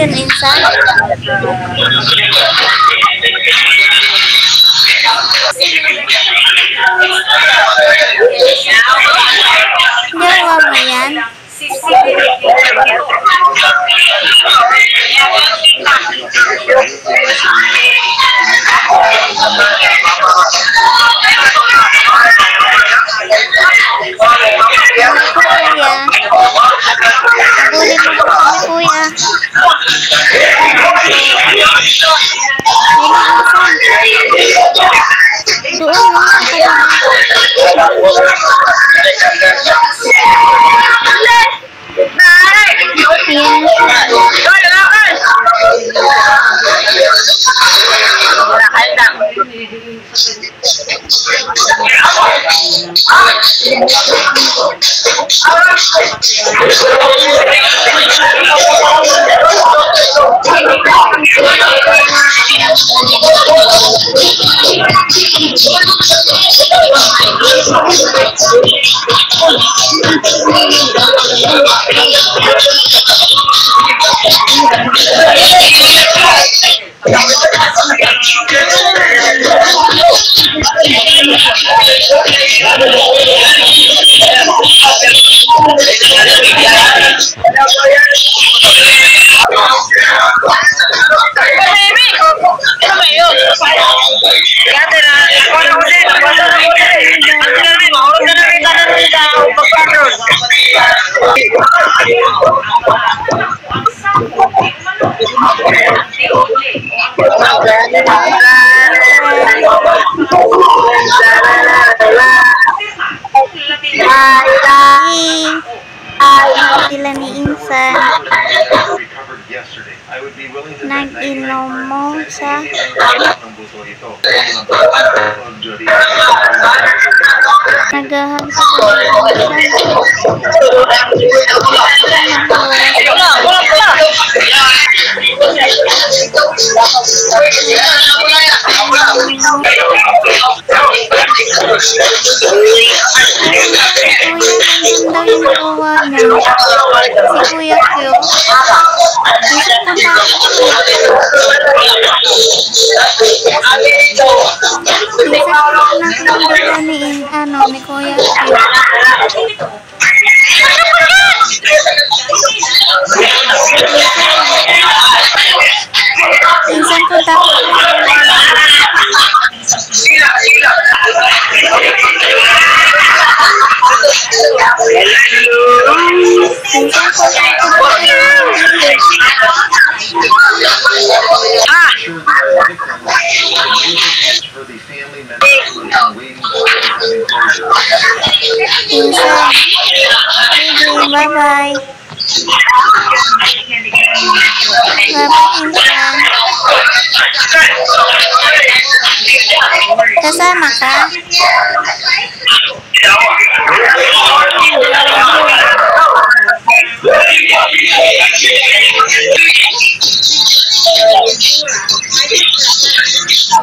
yun, insan? Gawa mo yan? Sila ni Insan nag-inom mo sa nagahag sa si Kuya Q. Ni Kuya Q. Minsan ko takot. Bye-bye. Kasama ka?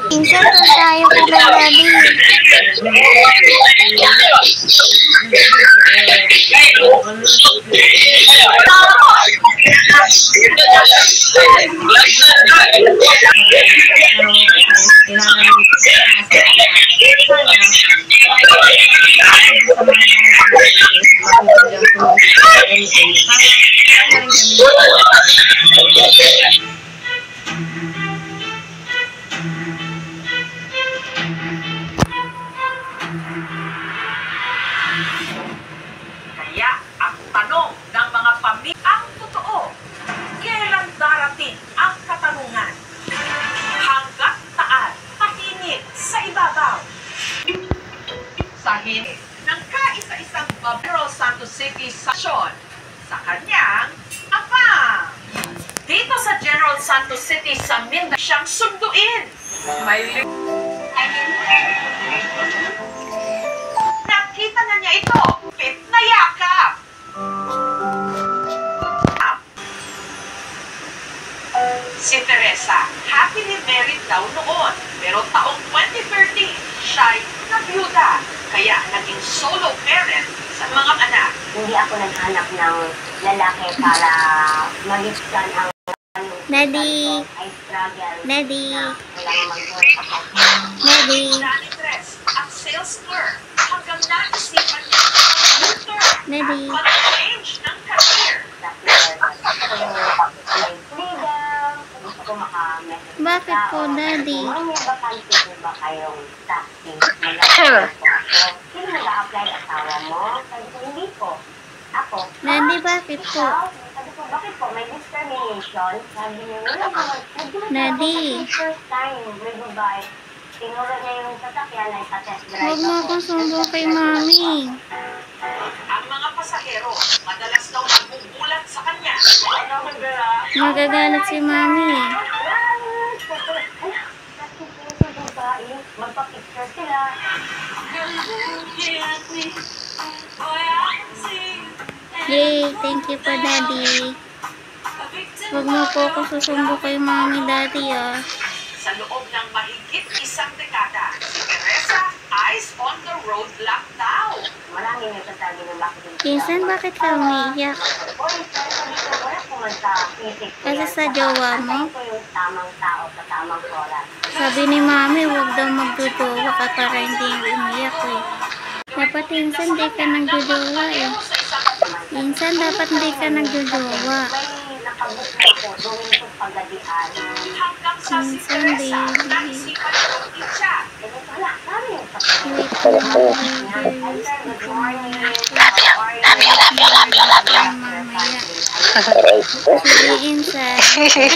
Minsan kung tayo ka na daddy. Kaya ang tanong ng mga pamilya ang totoo, kailan darating ang katanungan? Hanggat taan, tahimik sa ibabaw. Sa hinig ng kaisa-isang General Santos City Station sa kanyang apang. Dito sa General Santos City sa Mindanao siyang sunduin. May nakita na niya ito. Pit na yakap. Si Teresa, happily married daw noon. Pero taong 2013, siya'y nabiyuda. Kaya naging solo parent sa mga anak. Hindi ako naghanap ng lalaki para maligtan ang Daddy. I struggle Daddy. na kailangan mag-work ako. Daddy. Janitress at sales clerk hanggang naisipan niya ang U-turn Daddy. at mag-change ng career. Gusto ko yung may freedom. Gusto ko maka-message sa Bakit tao. po, Daddy? Kung may vacancy po ba kayong taxi? Mag-apply po ako. Sino nag-a-apply? Asawa mo? Sabi ko, hindi po. Ako. Daddy, bakit po? Ikaw? Sabi ko, bakit po? May discrimination? Sabi niya, wala naman. Daddy. First time, may babae. Tinuro niya yung sasakyan ay sa-test drive. Huwag mo akong sundo kay Mami. Ang mga pasahero madalas daw nagbubulat sa kanya. Magagalit si Mami. Magpa-picture sila. Yay! Thank you po, Daddy. Huwag mo po ako susundo kay Mami, Daddy, ah. Sa loob ng mahigit isang dekada, si Teresa eyes on the road lang daw. Maraming nagsasabi ng bakit hindi Kinsan, bakit ka umiiyak? Kasi sa jowa mo? Ko yung tamang tao sa tamang oras. Sabi ni Mami, huwag daw magduduwa ka para hindi umiyak, eh. Dapat minsan di ka nagduduwa, eh. Sa isang Minsan dapat hindi ka nagduduwa. May nakabook na po, gawin ko pagadian. hanggang sa si Minsan, Teresa baby. naisipan niyong itsa. Eh, wala kami yung Wait, Good morning. How are you? mamaya. Sige, Insan.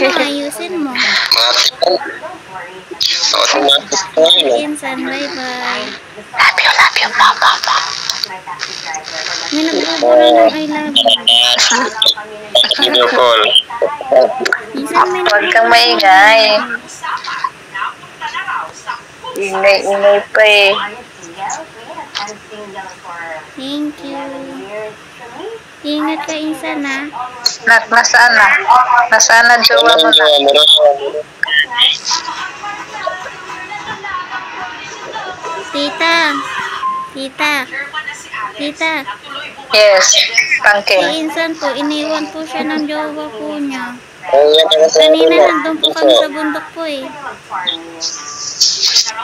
Ano, ayusin mo. Don't worry. Sige, Insan. Bye-bye. Love you, mama. My taxi driver. May nagbubura ng I love you. Video call. Minsan may Huwag kang maingay. Usapan, napunta na raw sa kung Ingay-ingay pa eh. Are you single? Yes, I'm single for Thank you. 11 years. To me, Ingat ka, Insan, ha. almost Nak, nasaan na? Nasaan na jowa mo na? Tita. Tita. German na si Alex, Tita. natuloy bumalik Yes, Si tangkin. Insan po, iniwan po siya ng jowa po niya. Kanina Kanina nandun po kami sa bundok po, eh. mag-farming.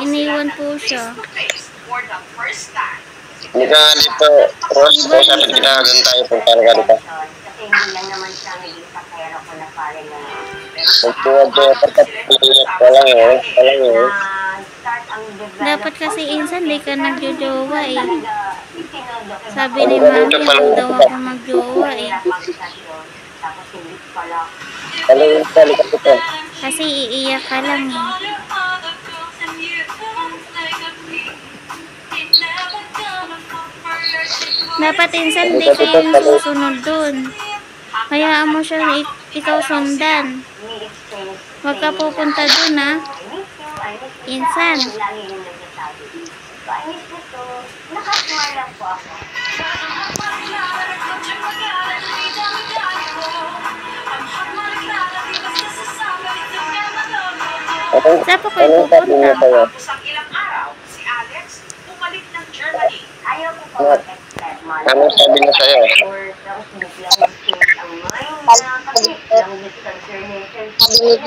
Iniwan po siya. face for the first time. Hindi ka nga dito, Ross. Kung saan ginagawa tayo kung paano ka dito. Kasi hindi lang naman siya naging pasahero ko na pare na Nagtuwa-tuwa pa pa lang eh. Palang eh. start ang develop. Dapat kasi Insan, di ka nagjojowa, eh. Talaga, itinodok. Sabi ni Mami, huwag daw ako magjowa, eh. Tapos hindi pala. Palang yung sali ka dito. Kasi iiyak ka lang, eh. Dapat Insan, di kayo nasusunod dun. Hayaan mo siya ikaw sundan. Huwag ka pupunta dun, ha. Insan. Lagi yung nagsasabi. So, I miss you too. Nakasmile lang po ako. Saan po kayo pupunta? Tapos ang ilang araw, si Alex bumalik ng Germany. Ayaw ko pa mag-expect man. Anong sabi niya sa'yo? Or tapos biglang change ang mind na kasi lang distance relationship.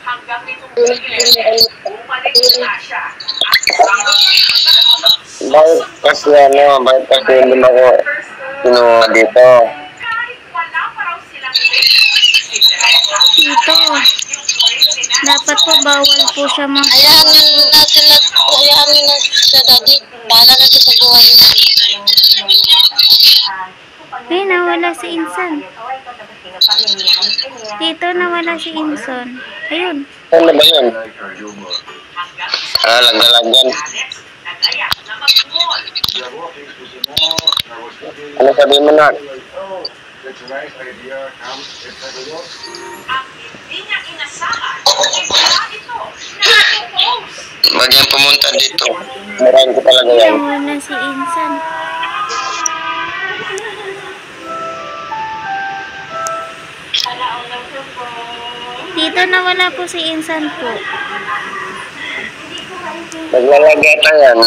Hanggang nitong Biglen, bumalik na siya. Bakit kasi bakit kasi hindi mo ako kinuha dito? Kahit wala pa raw silang relationship, si Teresa, Dito. Dapat po bawal po siya Hayaan na sila, hayaan na sa daddy. Bahala na sa buhay niya. Eh, nawala si Insan. Dito nawala si Insan. Ayun. Ano ba yun? hanggang Lagdalagan. Alex nag-aya na mag-mall. Ano sabi mo na? Ang hindi niya inasahan, bigla ito na-propose. Bagyan pumunta dito. Murahin ko talaga yan. Nawala si Insan. Dito nawala po si Insan po. Naglalagata yan.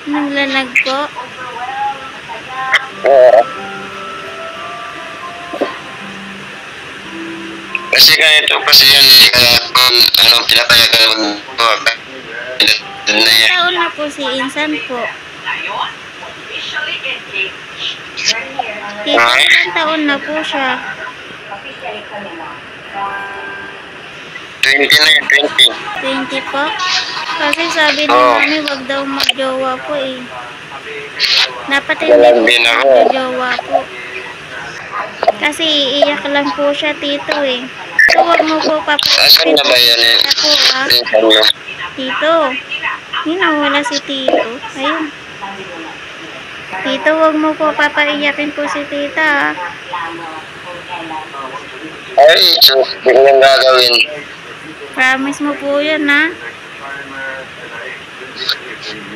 Naglalag po. Oo. Kasi ganito kasi yan eh. Kaya kung ano, pinapayagan mag-work. Na yan. Taon na po si Insan po. Ngayon, officially engaged. Tito, ilang taon na po siya? 20 na yun, 20. 20 po? Kasi sabi ni Oo. mami, wag daw magjowa po eh. Dapat hindi Walang po din siya ako. magjowa po. Kasi iiyak lang po siya, Tito eh. So, wag mo po Asan papalapin na ba yun eh? po ah. Pinsan nyo. Tito, yun nawala si Tito. Ayun. Tito, wag mo po papaiyakin po si Tita ah. Ay, sus, di ko yung gagawin. Promise mo po yun ha.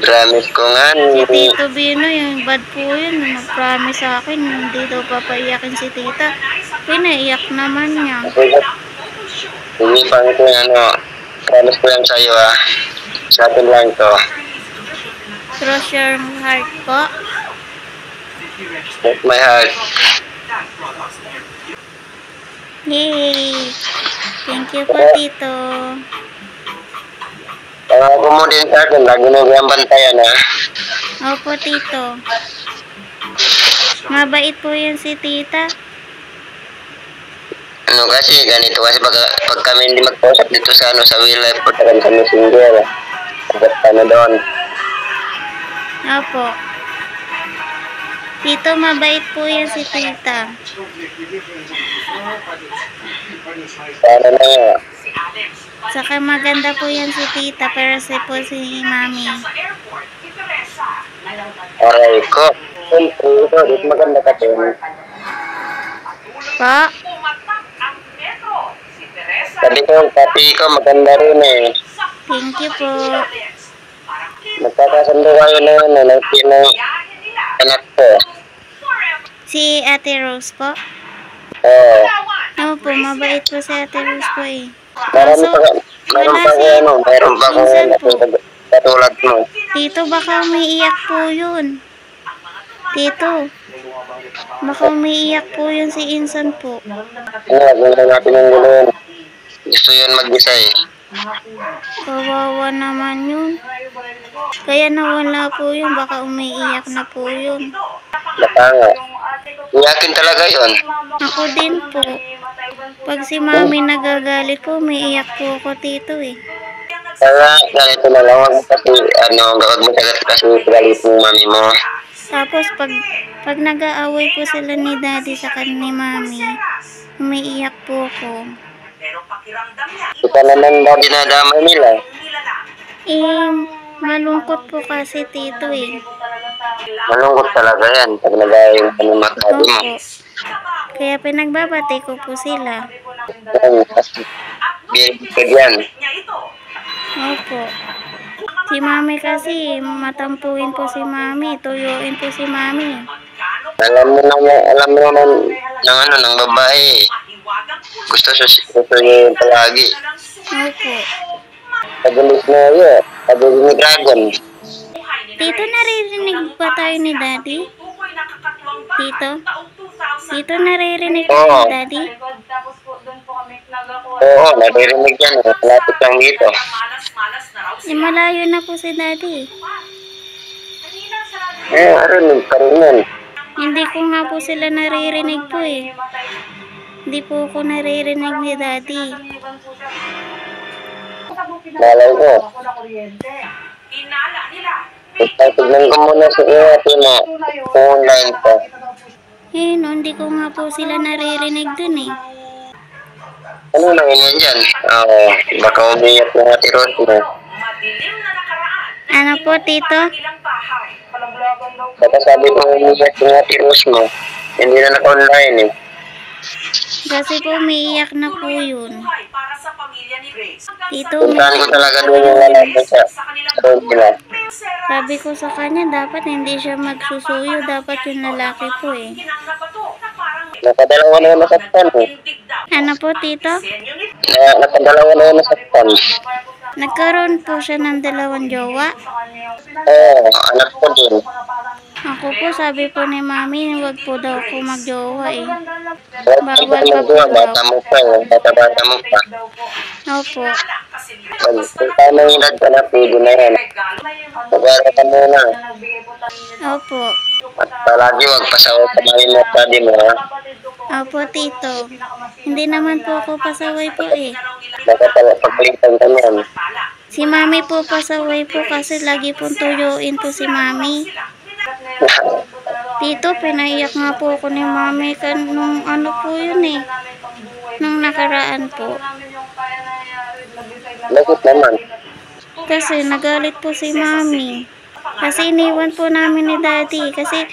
Promise ko nga. Si Tito Bino, yung bad po yun. Mag-promise sa akin, hindi daw papaiyakin si Tita. Pinaiyak naman niya. Hindi pa ko yung ano. Promise ko yan sa'yo ah. Sa atin lang to. Cross your heart po. With my heart. Yay! Thank you po, Tito. Pangako mo din sa akin. Lagi mo yung bantayan ha. Opo, Tito. Mabait po yan si Tita. Ano kasi, ganito kasi pag kami hindi magkausap dito sa ano, sa real life, punta kami sa messenger. Agad kami doon. Opo. Tito, mabait po yan si Tita. Sana na nga. Saka maganda po yan si Tita, pero po si Mami. Sa airport, si Teresa. Aray ko. Siyempre, ito, dito maganda ka din. Po? Pumatak ang metro. Si Teresa. Sabi ko, yung papi ko, maganda rin eh. Thank you po. Magkakasundo kayo na ano, ng sino anak ko. Si Ate Rose po? Oo. Opo, mabait po si Ate Rose po eh. Meron Kaso, pa meron pa ko Minsan po. katulad mo. Tito, baka umiiyak po yun. Tito, baka umiiyak po yun si Insan po. Ano, gusto natin yung gulong. Gusto yun mag-isa eh. Kawawa naman yun. Kaya nawala po yun, baka umiiyak na po yun. Matanga. Iyakin talaga yun. Ako din po. Pag si Mami nagagalit po, umiiyak po ako, Tito eh. Kaya ganito na lang, wag mo kasi, ano, wag mo sagat kasi galit ng mami mo. Tapos pag nag-aaway po sila ni Daddy sa ni Mami, umiiyak po ako. Pero pakiramdam niya, Ito naman daw dinadamay nila. Eh, malungkot po kasi, Tito eh. Malungkot talaga yan pag nag-aayos ka ng makabi mo. Opo. Kaya pinagbabati ko po sila. Yan, kasi bilig yan. niya ito. Opo. Si Mami kasi, matampuin po si Mami, tuyuin po si Mami. Alam mo naman ng ano, ng babae. Gusto niya palagi. Opo. Pagulis na yun. Pagulis ni Dragon. Tito, naririnig ba tayo ni Daddy? Tito? Tito, naririnig tayo ni Daddy? Oo, naririnig yan. Lapit lang dito. Eh, malayo na po si Daddy. Narinig pa rin yan. Hindi ko nga po sila naririnig po eh. Hindi po ako naririnig ni Daddy. Malay ko. Inala nila. Tignan ko muna sa iyo natin na online pa. Eh, no, hindi ko nga po sila naririnig dun eh. Ano lang yan dyan? Baka umiyak yung ati Rose mo. Madilim na nakaraan. Ano po, Tito? Ilang bahay. Baka sabi ko umiyak yung ati Rose mo. Hindi na naka-online eh. Kasi po umiiyak na po yun. Buhay para sa pamilya ni Grace. Tito, Puntahan ko talaga doon yung lalaki sa road nila. sabi ko sa kanya, dapat hindi siya magsusuyo. Dapat yung lalaki po eh. Nakadalawa na yung nasaktan eh. Ano po, Tito? Nakadalawa na yung nasaktan. Nagkaroon po siya ng dalawang jowa. Oo, anak ko din. Ako po, sabi po ni mami, huwag po daw ako magjowa eh. Bawal Bawal ka pa po magjowa, daw. bata mo pa, bata mo pa. Opo. Kung tamang edad ka na, pwede na yan. Mag-aaral ka muna. Opo. At palagi wag pasawa sa mami mo at daddy mo, ha? Opo, tito. Hindi naman po ako pasaway po eh. Baka pagpalitan ka niyan. Si mami po pasaway po kasi lagi pong tuyuin po si mami. Tito, pinaiyak nga po ako ni mami nung ano po yun eh. Nung nakaraan po. Bakit naman? Kasi nagalit po si mami. Kasi iniwan po namin ni daddy. Kasi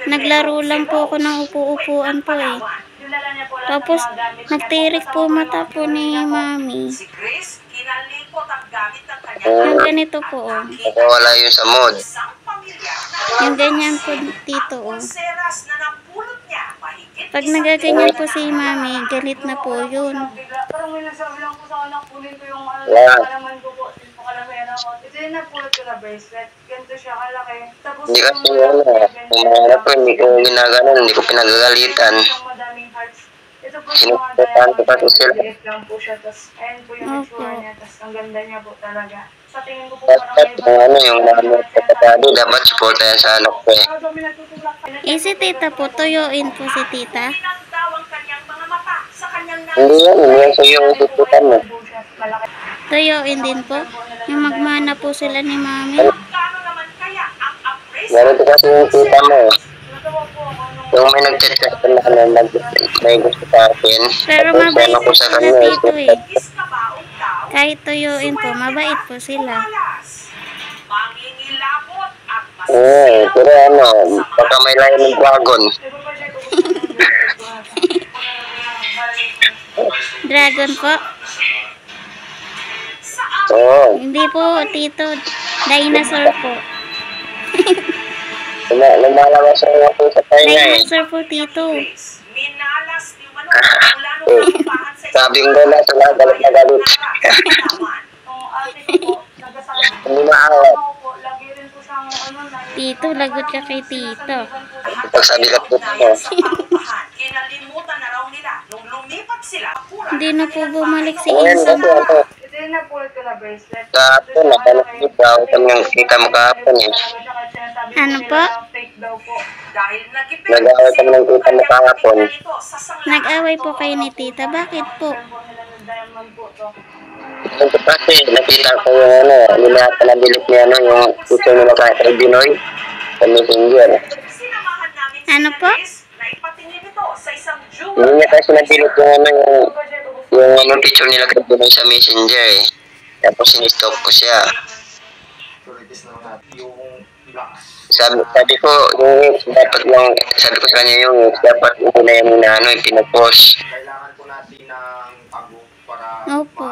naglaro lang po ako ng upo-upuan po eh. Tapos nagtirik po mata po ni mami. Si Grace, kinalikot ang gamit ng kanyang Yung ganito po oh. Nakawala yun sa mood. isang pamilya Yung ganyan po tito oh. pulseras na napulot niya mahigit Pag nagaganyan po si mami, galit na po yun. Parang may nagsabi lang po sa anak, kunin ko yung Yeah. kalaman ko po, since po kalamera ko. Ito yung napulot ko na bracelet. Ganito siya kalaki. Tapos Hindi kasi ano, kung mga anak ko, hindi ko ginaganon, hindi ko pinagagalitan. madaming hearts. Ito po yung mga Sinusuportahan ko kasi sila. maliit lang po siya. Tapos ayan po yung Opo. itsura niya. Tapos ang ganda niya po talaga. Sa tingin ko po Dapat yung ano, yung mami at kapatado, dapat supportahan sa anak ko eh. Eh si tita po, tuyuin po si tita. daw ang kanyang mga mata sa kanyang Hindi yan sa'yo yung usuputan mo. Tuyuin din po. Yung magmana po sila ni mami. Magkano naman kaya ang appraisal? Ganito kasi yung tita mo eh. Yung may nag-chat-chat na ano, may gusto sa akin. Pero Tapos mabait ano po ko sa sila kanya, tito eh. Iskabaong daw, Kahit tuyuin po, mabait po sila. malas, mangingilabot at pero ano, baka may layo ng dragon. Dragon po? Oo, Hindi po, tito. Dinosaur po. lumalabas ang mga po sa tayo eh. Dinosaur po, tito. minalas ni Manong mula nung pinupahan sa Sabi ko na sila, galit na galit. Yung ate ko po, nagkasama Hindi maawat. ko po, lagi rin po siyang ano na Tito, lagot ka kay tito. Pag sabi ka po mo, sa parupahan, kinalimutan na raw nila nung lumipat sila. Hindi na po bumalik si ayun Insan. kasi ano, ito yung napulot ko na bracelet. kahapon, natanong dito ako kanyang kita mo kahapon eh. Ano po? Fake daw po. Dahil nagipit Nag-away kami ng tita mo kahapon. Nag-away po kayo ni tita. Bakit po? Diamond po to. Ito kasi, nakita ko yung ano, linahap na bilik niya ano, yung gusto nila kay Binoy, sa messenger. Sinamahan namin Ano si po? Grace na ipatingin ito sa isang jewel. Hindi niya kasi nabilik yung ano, yung ano, picture nila kay Binoy sa messenger eh. Tapos sinistop ko siya. Sabi ko, yung dapat lang, sabi ko sa kanya yung dapat hindi na yung ano, pinapost. Kailangan po natin ng tago para Opo.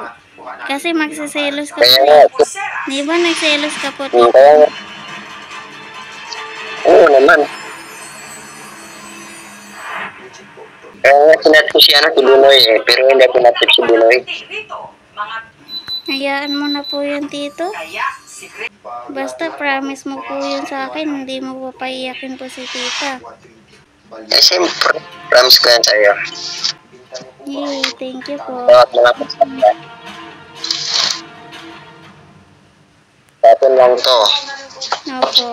Kasi magsiselos ka Kaya po. nga, Di ba nagselos ka po, kaya tito? nga, oo naman. Kaya nga sinat ko si ano, si Binoy eh, pero hindi ako natip si Binoy. Dito, mga Hayaan mo na po yun, tito. kaya si Grace Basta promise mo po yun sa akin. Hindi mo papaiyakin po si tita. Eh, siyempre, promise ko yan sa'yo. Yay, thank you po. Bawat mga pasakta. Tapon lang to. Opo.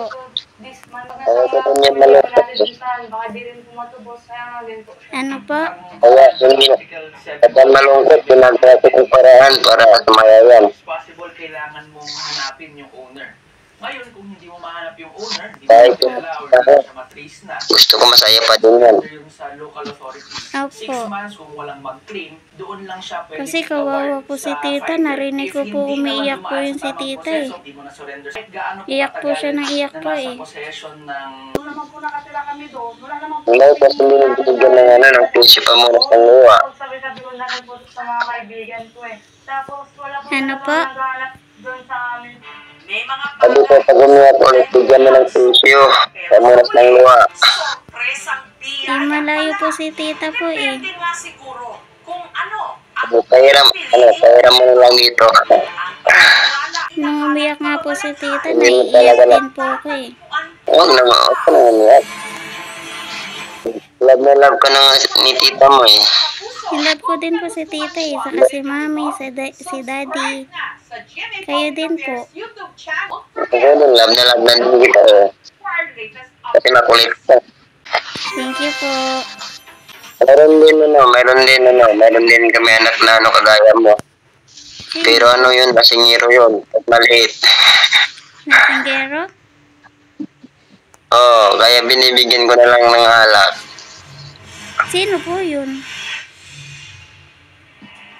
This month. Kaya ko po niya malungkot eh. Baka di rin po matubos. Kaya nga din po siya. Ano po? Kaya hindi na. Kapag malungkot, ginagawa ko kong paraan para sumaya yan. Possible, kailangan mong hanapin yung owner. Ngayon, kung hindi mo mahanap yung owner, hindi mo Kahit makilala or hindi mo siya matrace na, gusto ko masaya pa din yan. under yun sa local authorities. Opo. 6 months kung walang mag-claim, doon lang siya pwede Kasi kawawa po si tita. Narinig ko po umiiyak po yun si tita eh. Iyak po siya ng iyak po eh. Doon naman po nakatira kami doon. Wala naman po. Hindi kasi hindi nang binigyan ng ano, ng prinsip pamunas ng luwa. Sabi-sabi ko na rin po sa mga kaibigan ko eh. Tapos wala po Ano talaga po? naghahanap doon sa amin. may mga Sabi ko, pag umiyak ulit, bigyan mo ng prinsyo, pamunas ng luwa. sorpresang Eh, biyaya malayo pala. po si tita po eh. Depende nga siguro kung ano ang Pahiram mo na lang dito. ang pagkakala Nung umiyak nga po si tita, Hindi mo naiiyak talaga din po ako eh. Huwag naman ako naman yan. Love na love ka na nga ni tita mo eh. Nilove ko din po si tita eh. Saka si mami, si daddy. Kayo din po. Ako din, love na din kita eh. Kasi makulit ka. Thank you po. Meron din kami anak na ano kagaya mo. Pero ano yun, basingiro yun. At maliit. Nasinggero? Oo, kaya binibigyan ko na lang ng alak. Sino po yun?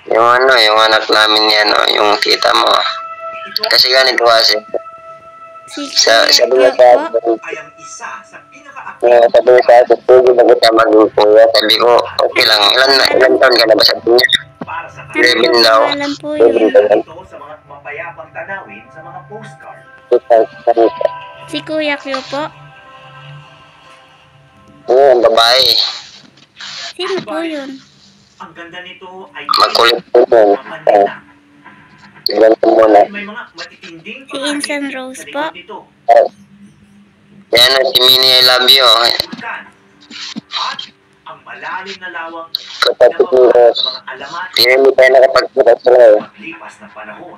Yung ano, yung anak namin yan, yung tita mo. Kasi ganito kasi. Sabi niya sa akin, sabi na kita mag-upuya. Sabi ko, okay lang, ilan taon ka na ba sabi niya? Ano po pangalan po yun? Sa mga mapayapang tanawin sa mga postcard. Si Kuya Q po? Oo, babae. Sino po yun? Ang ganda nito ay Magkulit po yun. Ilan po muna. may mga matitinding Si Insan Rose po? Yan o, si Minnie, I love you. At ang malalim na lawang Kapatid ni Rose. mga alamat Hindi tayo nakapagkita sila eh. paglipas na panahon.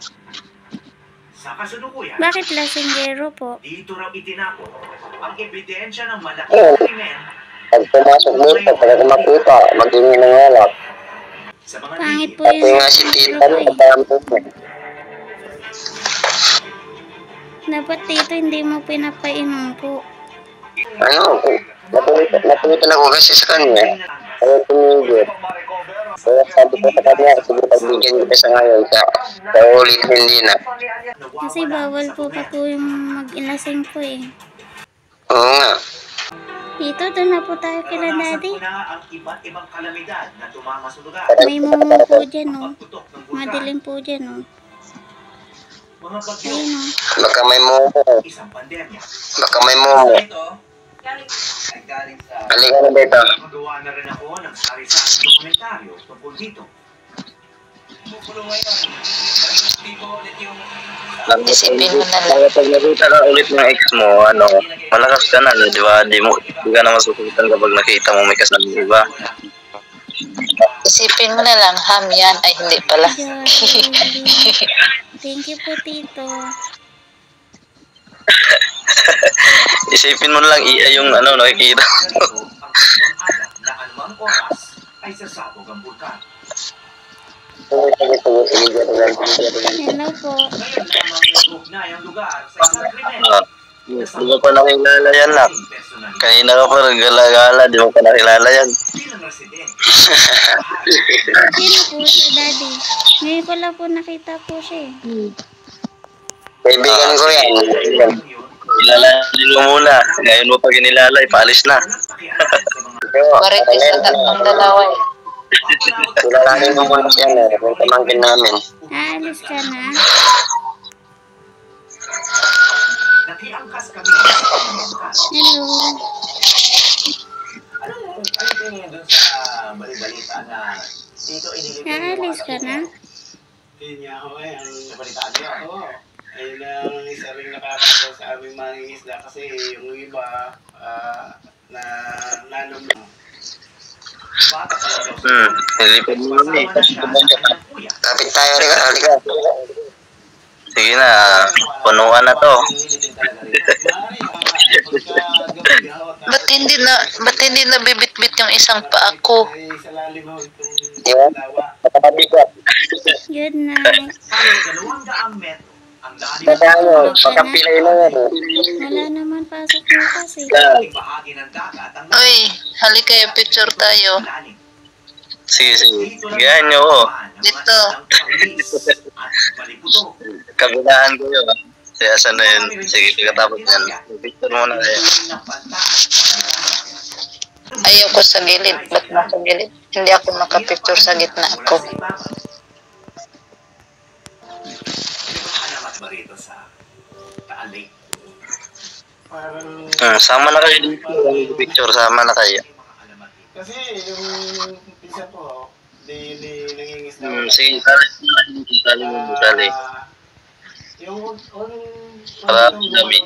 Sa kasalukuyan, Bakit lasinggero po? dito raw itinapon ang ebidensya ng malaking krimen Pag pumasok dito, pag makita, maging ng alak. sa mga Pangit po Kasi yun. nga si Lasinggero tita po mo, eh. kasama mo. Dapat tito hindi mo pinapainom po. Ano, napulitan ako kasi sa kanya. Kaya tumigil. Kaya sabi ko sa kanya, sige pagbigyan kita sa ngayon sa ulit hindi na. Kasi bawal po pa po yung mag-ilasing po eh. Oo nga. Tito, doon na po tayo kila daddy. na ang iba't ibang kalamidad na tumama sa lugar. May mumu po dyan oh. Pagputok ng bulkan, Madilim po dyan oh. mga bagyo, Ayun oh. Baka may momo. isang pandemya. Baka may momo. Ito ay galing sa Halika na dito. magawa na rin ako ng sari-saring dokumentaryo tungkol dito. Bumukulo ngayon. Dito ulit yung Isipin mo na lang. Pag nakita ka ulit ng ex mo, malakas ka na, di ba? Di ka na masusulitan kapag nakita mo may kasama, di ba? Isipin mo na lang, ham yan. Ay, hindi pala. Thank you po tito. Isipin mo na lang, yung nakikita. na anumang oras ay sasabog ang bulkan. Hello po. Ngayon lamang nauugnay ang lugar sa isang krimen. Di mo pa nakilala yan lang. Personalidad Kanina ka pa nagala-gala, di mo pa nakilala yan. bilang residente. Sino po siya daddy? Ngayon ko lang po nakita po siya eh. Kaibigan ko yan. Kilala mo muna. Ngayon mo pa kinilala, ipaalis na. Marites sa tatlong dalawa eh. Kilalanin mo muna siya na. Yung pamangkin namin. Aalis ka na? Nakiangkas kami sa bulkan. Hello. Ano tingin dun sa balibalita na dito inilipin Aalis ka na? Yun niya ako eh. sa balitaan niyo? Oo. Ayun ang isa rin nakakatawa sa aming mangingisda kasi yung iba na nanong Bata pa lang daw. Nilipin mo Kasama eh. na siya sa kanyang kuya. Kapit tayo, halika. Sige na, punuan na to. Ba't hindi na bibit-bit yung isang paa ko? sa lalim ho itong Yan, lawa. katabi ko. Good night. 200 metro ang lalim Kaya pagkapilay na yan. Wala naman pasok bukas eh. ng bahagi ng dagat ang Uy, halika kayo, picture tayo. lalim. Sige, sige. Gayan nyo ko. Dito. At maliputo. Kabilaan ko yun. Kaya saan na yun? Sige, pagkatapos yan. Picture mo na kayo. Ayaw ko sa gilid. Ba't nasa gilid? Hindi ako makapicture sa gitna ako. Alamat ba rito sa Taal Lake? Parang Sama na kayo dito. Picture, sama na kayo. kasi yung isa po daily nangingisda. Sige, sali mo. Sali. Yun yung Para dami.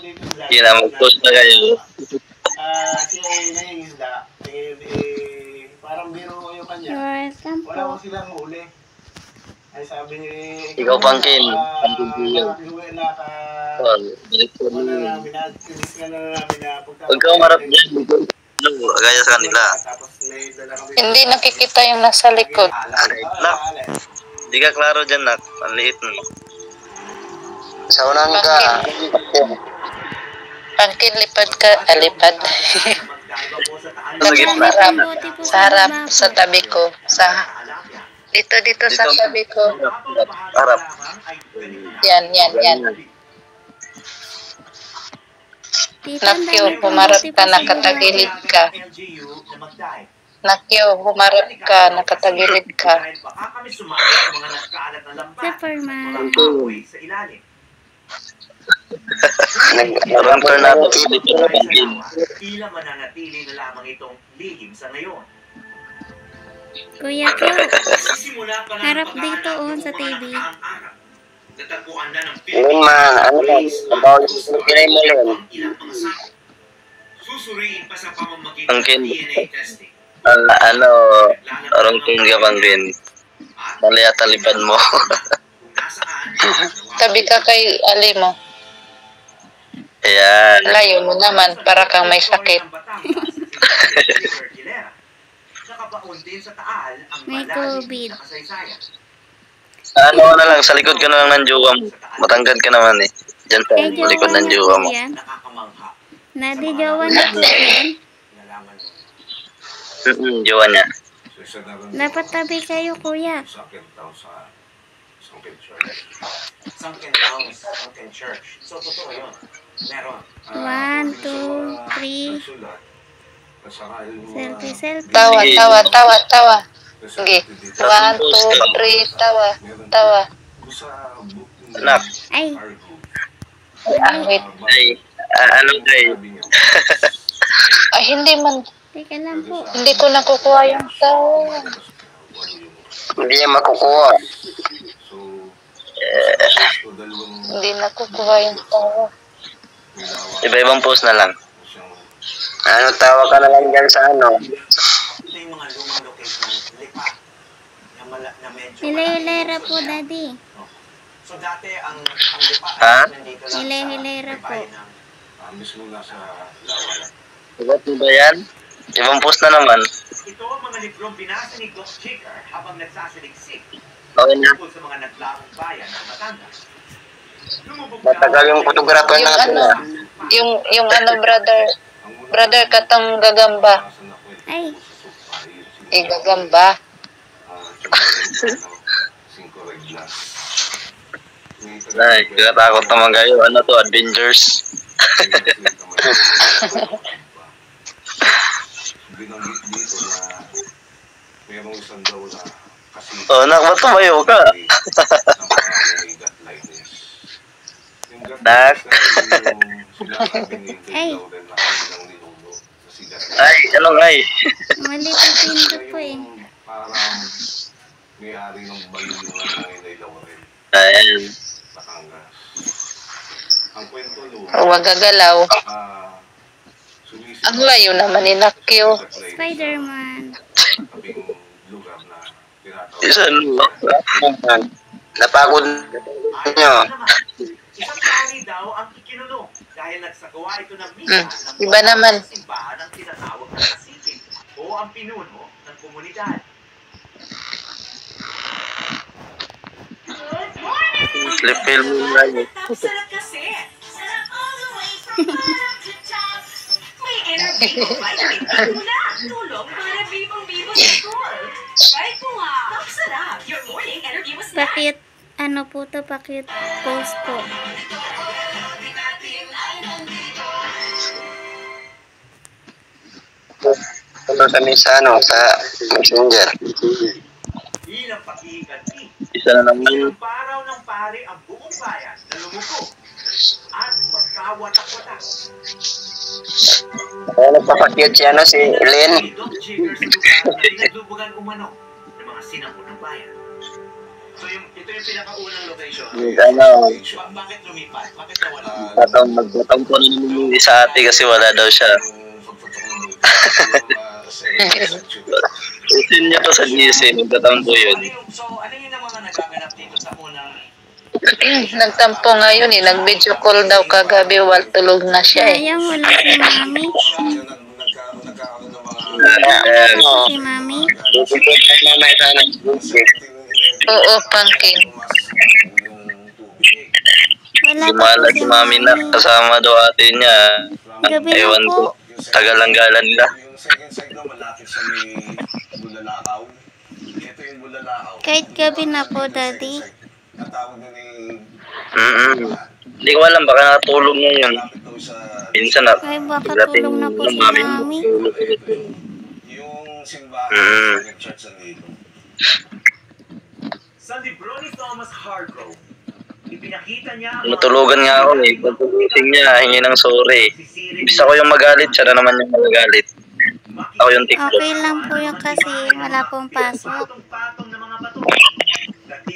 Yun na, mag-post na kayo. siya ay nangingisda. Parang biro yung kanya. Welcome Wala po. ko silang huli. Ay sabi ni... Ikaw, Pangkin. Nakakluwi na ka... Wala na namin na... Tinis ka na namin na... Huwag ka umarap dyan. Gaya sa kanila. Hindi nakikita yung nasa likod. Nak, hindi ka klaro dyan, Nak. Ang liit mo. Sa unahan ka. Pangkin, lipad ka. Lipad. Sa gitna. Sa harap, sa tabi ko. Dito sa tabi ko. Harap. Yan. Nakyo, humarap ka, nakatagilid ka. Nakyo, humarap ka, nakatagilid ka. Superman. Nag-run na ako dito na Pangkin. Tila mananatili na lamang itong lihim sa ngayon. Kuya Q. Sisimula pa lang Harap dito sa TV. Natagpuan na ng Yun man, ano man. Kabaw yung pinay mo yun. ilang mga sako. Susuriin pa sa pamamagitan Pangkin. ng DNA testing. Rungking ka Pangkin. Mali ata lipad mo. Nasaan? Tabi ka kay Ali mo. Ayan. Layo mo naman para kang may sakit. Nakabaon din sa Taal ang May malalim COVID. na kasaysayan. Ano na lang, sa likod ka na lang ng jowa mo. Matangkad ka naman eh. Diyan sa Ay, likod jowa ng niya jowa po mo. ya. yan. Nakakamangha. Nadi, jowa niya po yan. Nalaman mo. Jowa niya. Dapat tabi kayo, kuya. Sunken Towns, Sunken Church. So, totoo yun. Meron. 1, 2, 3. Selfie. Tawa. Sige. 1, 2, 3, tawa. Anak. Ay, Wait. Ay, ano day? Ay, hindi man. teka lang po. Hindi ko nakukuha yung tawa. Hindi niya makukuha. Hindi nakukuha yung tawa. Iba-ibang post na lang. Ano, tawa ka na lang dyan sa ano. Ito yung mga lumang location ng lipa na medyo Hilera po, daddy. So dati ang lipa Ha? ay nandito lang sa Hilera po. bayan ng mismo nasa Lawala. Iba ba yan? Ibang post na naman. ito ang mga librong binasa ni Doc Chicker habang nagsasaliksik Okay na. tungkol sa mga naglaong bayan sa Batangas. Lumubog Matagal yung photographer Yung natin ano, ah. yung ano, brother katong gagamba. Ay, Gagamba. Ay, kakatakot naman kayo. Ano to, Avengers? Binanggit dito na mayroong isang daw na kasi Oh, nak, ba't tumayo ka? Nak. Ay. Ay, anong ay? mali po pindot po eh. Parang may-ari ng bayo ng Nanay Laurel, Ayan. Batangas. Ang kwento doon, Huwag gagalaw. sumisip Ang layo naman ni Nakyo. Spider-Man. tabing lugar na tinatawag. Isan. Napagod nyo. Isang pari daw ang ikinulong dahil nagsagawa ito ng misa ng Iba naman. simbahan ng tinatawag na kasipin o ang pinuno ng komunidad. Slip film mo na yun. Sarap kasi. Sarap all the way from bottom to top. May energy ko vitamin D na. Tulong para bibong-bibong sa school. Right po nga. Ang sarap. Your morning energy was not. Pakit, ano po to, pakit post po. Ano sa misa, ano, sa messenger. Bilang pag-iiganti. Isa na naman. Ang paraw ng pare ang buong bayan na lumuko at magkawatak-watak. Ano, nagpapakyat si, ano, si Ellen. May Doc Jigger sa lugar na pinaglubugan umano ng mga sinampo ng bayan. So ito yung pinakaunang location. Ano, Bakit lumipat? Bakit nawala? magtatampo na naman yung isa ate kasi wala daw siya. Isin niya to sa GC, magtatampo yun. So ano yung mga nagaganap dito sa unang Nagtampo ngayon eh. Nag-video call daw kagabi. Tulog na siya eh. Sayang, wala si Mami. Nagkakaroon ng mga Si Mami. Oo, Pangkin. Wala pa po Gumala si si Mami na kasama daw ate niya. Gabi na Ewan po. ko, tagal-anggalan nila. yung second side no, malapit sa may Bulalakaw. Ito yung Bulalakaw. Kahit gabi na po, Daddy. Ang tawag nun Hindi ko alam, baka nakatulog na yun. malapit daw sa Minsan na, Ay, baka tulong na po si Mami. yung simbahan sa Church San Diego. Sa libro ni Thomas Hargrove, ipinakita niya ang Matulugan nga ako eh. Pagpagising niya, hingi ng sorry. si Siri Bisa ko yung magalit, siya na naman yung magalit. Ako yung tiktok. Okay lang po yun kasi wala pong pasok. patong-patong na mga bato.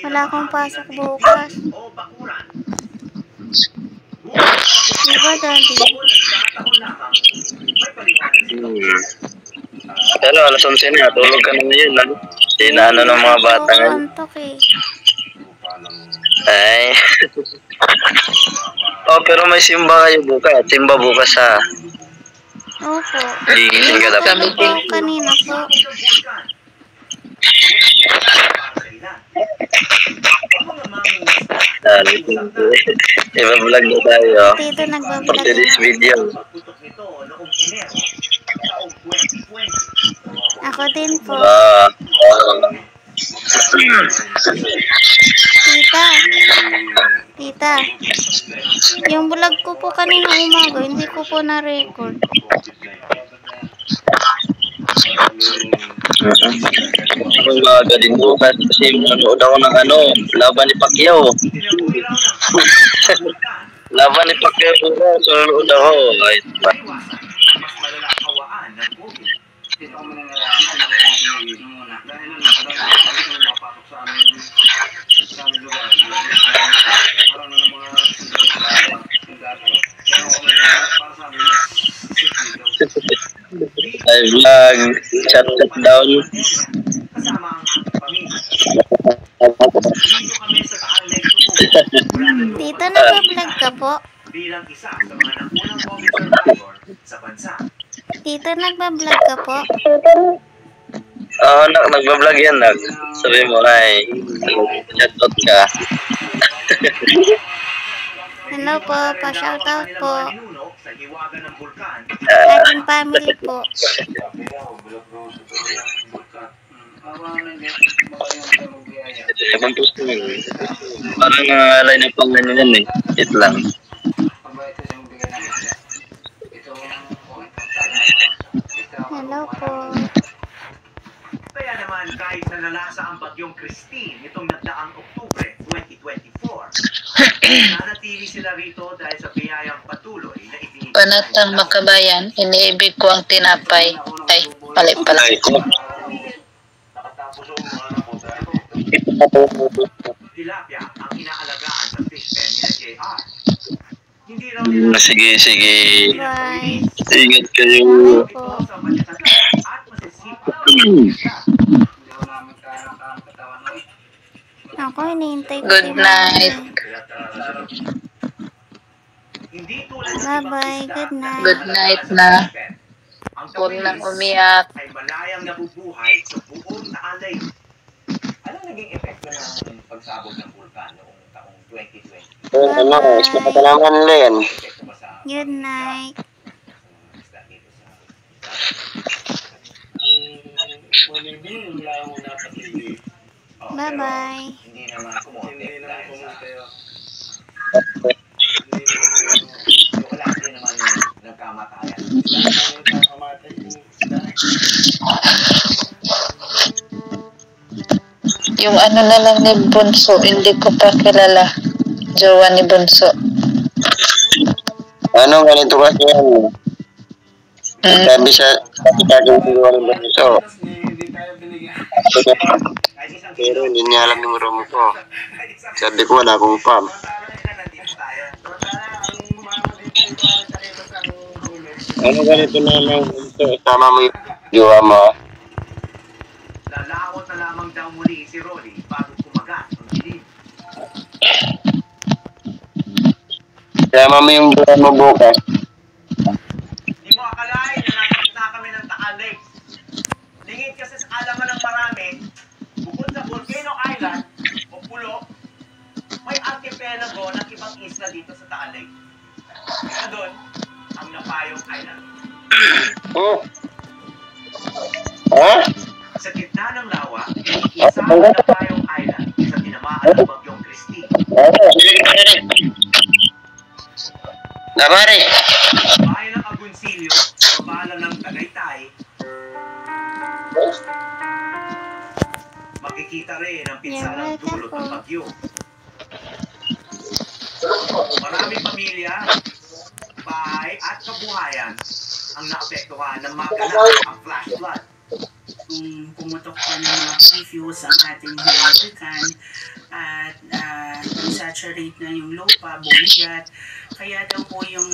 Wala akong pasok bukas. O bakuran. Diba, Daddy? Nagkataon lamang, may paliwanag si Pero alas 11 na, tulog ka na ngayon. Ano? Sinaano ng mga bata Ako ngayon. antok eh. Ay. Oh, pero may simba kayo bukas. Simba bukas ha. Opo. Gigising ka dapat. Kami po kanina po. Iba-vlog na tayo. Dito For nagbablog today's na. video. Ako din po. Tita. Tita. Yung vlog ko po kanina umaga, hindi ko po na-record. Ang umaga din bukas kasi manood ako ng laban ni Pacquiao. Laban ni Pacquiao bukas, manood ako. Ay, diba? mas malalang hawaan ng COVID. Dito kami nangyayari muna. Dahil mapapasok sa aming lugar. Parang na ng mga sundalo. Pero para sa amin, Ay, vlog. Chat down. Kasama ang pamilya. Dito kami sa Taal Lake Tubo. Tita, nagbablog ka po? Bilang isa sa mga nakunang COVID survivor sa bansa. Tita, nagbablog ka po? Oo, nagbablog yan. Sabi mo, ay, chatot ka. Hello po, pa-shoutout po. Sa hiwaga ng bulkan. Ating family po. Ibang post mo yun. Parang nangangalay ng pangalan yan eh. It lang. Hello po. Kaya naman kahit nanalasa ang bagyong Christine nitong nagdaang Oktubre 2024, nanatili sila rito dahil sa biyayang patuloy na ibinigay. Panatang makabayan, iniibig ko ang tinapay. Ay, pala. Ay, ko. Tilapia ang inaalagaan sa fish pen ni JR. Hindi raw nila Sige. Bye. Ingat kayo. Bye po. ito sa matatanda at masisipag. Ako, hinihintay ko Good si night. Mami. Hindi tulad ng Bye-bye. Good night. Good night na. ang Huwag tawilis nang umiyak. ay malayang nabubuhay sa buong Taalay. Anong naging epekto ng pagsabog ng bulkan noong taong 2020? Ispapatalaman nila yan. Epekto ba sa Good night. isda dito sa Bye-bye. hindi naman kumonte dahil sa wala din naman nagkamatayan. Yung ano na lang ni Bunso, hindi ko pa kilala. Jowa ni Bunso. Ganito kasi yan. Sabi sa akin siguro ng banso. Hindi tayo binigyan. Pero hindi niya alam yung room ko. Sabi ko wala akong pam. Ano ganito na lang ito? Tama mo yung jowa mo. Lalawot na lamang daw muli si Rolly bago kumagat ang dilim. Tama mo yung jowa mo bukas. Hindi mo akalain na nakikita kami ng Taal Lake. Lingid kasi sa alaman ng marami, bukod sa Volcano Island o Pulo, may archipelago ng ibang isla dito sa Taal Lake. Kaya doon, ang Napayong Island. Oh. Ha? Sa gitna ng lawa, isa ang Napayong Island sa tinamaan ng Bagyong Christy. Namari. Bayan ng Agoncillo, sa baba lang ng Tagaytay, makikita rin ang pinsalang dulot ng bagyo. Maraming pamilya, bahay at kabuhayan ang naapektuhan ng maganap ang flash flood. Kung pumutok pa ng mga previews ang ating hinapikan at saturate na yung lupa, bumigat. Kaya daw po yung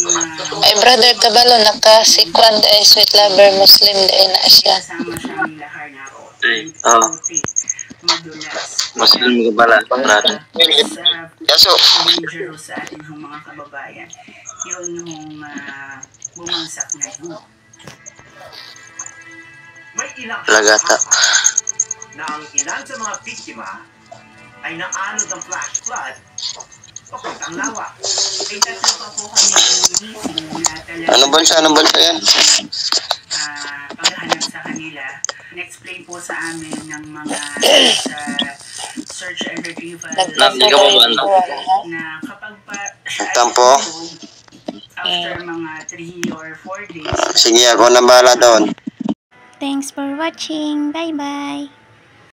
Ay, Brother Tabalo, nakasikwan dahil sweet lover Muslim dahil na siya. kasama siyang lahar na madulas. Muslim ka pala, brother. Yaso. Dangerous sa ating mga kababayan. Yun yung bumagsak na yun. May ilang Lagata. na ang ilan sa mga biktima ay naanod ng flash flood papuntang lawa. May tatlo pa po kami meeting na talaga Ano bansa yan? paghahanap sa kanila. In-explain po sa amin ng mga sa search and retrieval na kapag Tampo? after mga 3 or 4 days Sige, ako na bahala doon. Thanks for watching. Bye-bye.